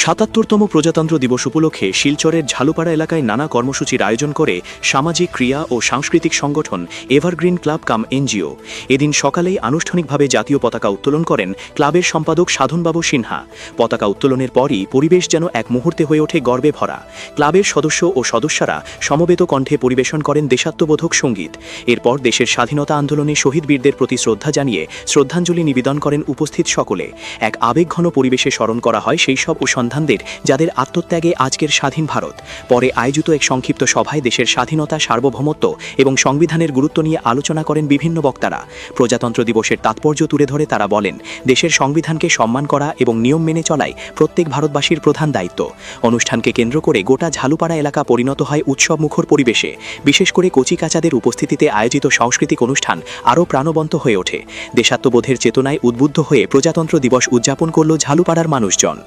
৭৭তম প্রজাতন্ত্র দিবস উপলক্ষে শিলচরের ঝালুপাড়া এলাকায় নানা কর্মসূচির আয়োজন করে সামাজিক ক্রিয়া ও সাংস্কৃতিক সংগঠন এভারগ্রিন ক্লাব কাম এনজিও। এদিন সকালেই আনুষ্ঠানিকভাবে জাতীয় পতাকা উত্তোলন করেন ক্লাবের সম্পাদক সাধনবাবু সিনহা। পতাকা উত্তোলনের পরই পরিবেশ যেন এক মুহূর্তে হয়ে ওঠে গর্বে ভরা। ক্লাবের সদস্য ও সদস্যরা সমবেত কণ্ঠে পরিবেশন করেন দেশাত্মবোধক সঙ্গীত। এরপর দেশের স্বাধীনতা আন্দোলনে শহীদ বীরদের প্রতি শ্রদ্ধা জানিয়ে শ্রদ্ধাঞ্জলি নিবেদন করেন উপস্থিত সকলে। এক আবেগঘন পরিবেশে স্মরণ করা হয় সেই সব সন্ধানদের যাদের আত্মত্যাগে আজকের স্বাধীন ভারত। পরে আয়োজিত এক সংক্ষিপ্ত সভায় দেশের স্বাধীনতা, সার্বভৌমত্ব এবং সংবিধানের গুরুত্ব নিয়ে আলোচনা করেন বিভিন্ন বক্তারা। প্রজাতন্ত্র দিবসের তাৎপর্য তুলে ধরে তারা বলেন, দেশের সংবিধানকে সম্মান করা এবং নিয়ম মেনে চলাই প্রত্যেক ভারতবাসীর প্রধান দায়িত্ব। অনুষ্ঠানকে কেন্দ্র করে গোটা ঝালুপাড়া এলাকা পরিণত হয় উৎসবমুখর পরিবেশে। বিশেষ করে কচিকাচাদের উপস্থিতিতে আয়োজিত সাংস্কৃতিক অনুষ্ঠান আরও প্রাণবন্ত হয়ে ওঠে। দেশাত্মবোধের চেতনায় উদ্বুদ্ধ হয়ে প্রজাতন্ত্র দিবস উদযাপন করল ঝালুপাড়ার মানুষজন।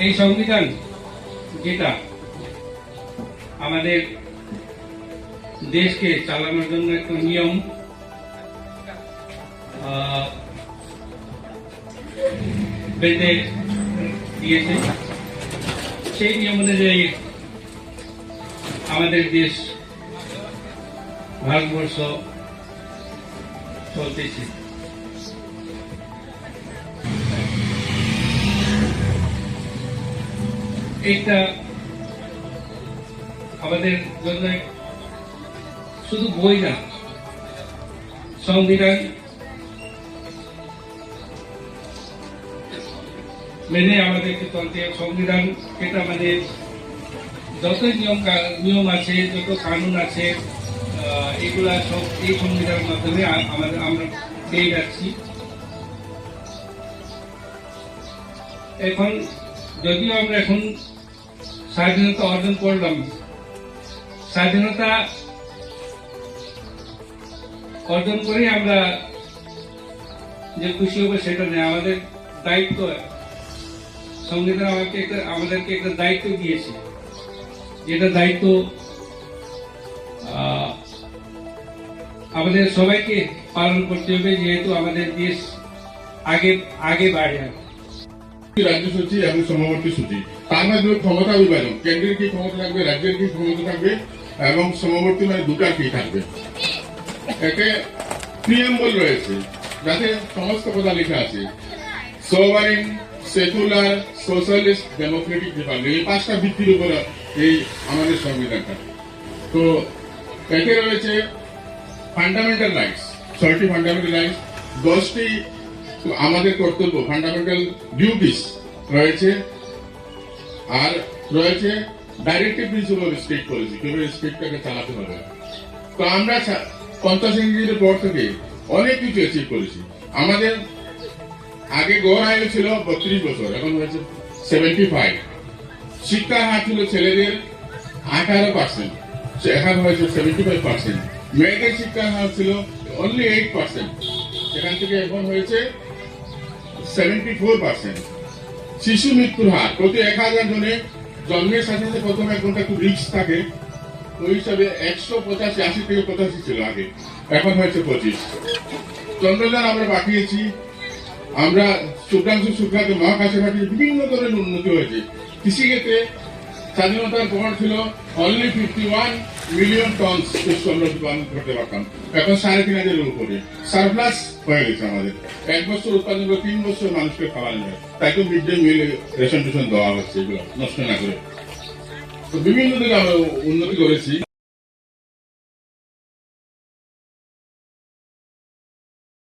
এই সংবিধান যেটা আমাদের দেশকে চালানোর জন্য একটা নিয়ম বেঁধে দিয়েছে, সেই নিয়ম অনুযায়ী আমাদের দেশ ভারতবর্ষ চলতেছে। এটা আমাদের জন্য শুধু বই না, সংবিধান মেনে আমাদেরকে চলতে। সংবিধান এটা আমাদের যত নিয়ম আছে, যত কানুন আছে, এগুলা সব এই সংবিধানের মাধ্যমে আমরা পেয়ে যাচ্ছি। এখন যদিও আমরা এখন স্বাধীনতা অর্জন করলাম, স্বাধীনতা অর্জন করে আমরা যে খুশি হবো সেটা নেই, আমাদের দায়িত্ব। সংবিধান আমাদেরকে একটা দায়িত্ব দিয়েছে, যেটা দায়িত্ব আমাদের সবাইকে পালন করতে হবে, যেহেতু আমাদের দেশ আগে বাড়ে। রাজ্য সচিব এবং সমাবর্তী সচিব, তার মাধ্যমে ক্ষমতা বিভাজন, কেন্দ্রের কি ক্ষমতা থাকবে, রাজ্যের কি ক্ষমতা থাকবে এবং সমাবর্তী মানে দুটার কি থাকবে। এতে প্রিয়াম্বল রয়েছে, যাতে সমস্ত কথা লেখা আছে, sovereign, secular, socialist, Democratic Republic, এই পাঁচটা ভিত্তির উপর এই আমাদের সংবিধানটা। তো এতে রয়েছে ফান্ডামেন্টাল রাইটস, 6টি ফান্ডামেন্টাল রাইটস, 10টি আমাদের কর্তব্য, ফান্ডামেন্টাল ডিউটিস রয়েছে, আর রয়েছে directive principle of state policy, কিভাবে স্টেটটাকে চালাতে হবে। তো আমরা 50 ইঞ্চির পর থেকে অনেক কিছু অ্যাচিভ করেছি। আমাদের আগে গড় আয়ু ছিল 32 বছর, এখন হয়েছে 75। শিক্ষার হার ছিল ছেলেদের 18%, এখন হয়েছে 75%। মেয়েদের শিক্ষার হার ছিল অনলি 8%, সেখান থেকে এখন হয়েছে 74%। শিশু মৃত্যুর হার প্রতি 1000 জনে জন্মের সাথে সাথে প্রথম 1 ঘন্টা খুব রিস্ক থাকে, ওই হিসাবে 185, 80 থেকে 85 ছিল আগে, এখন হয়েছে 25। চন্দ্রযান আমরা পাঠিয়েছি, আমরা শুক্রাংশু শুক্রাকে মহাকাশে পাঠিয়ে বিভিন্ন ধরনের উন্নতি হয়েছে। কৃষিক্ষেত্রে স্বাধীনতার পর ছিল অনলি 51 মিলিয়ন টন শস্য আমরা উৎপাদন করতে পারতাম, এখন 3500-এর উপরে সারপ্লাস হয়ে গেছে আমাদের। 1 বছর উৎপাদন করে 3 বছর মানুষকে খাওয়ানো যায়, তাই তো mid day meal ration station দেওয়া হচ্ছে, এগুলো নষ্ট না করে। তো বিভিন্ন দিকে আমরা উন্নতি করেছি।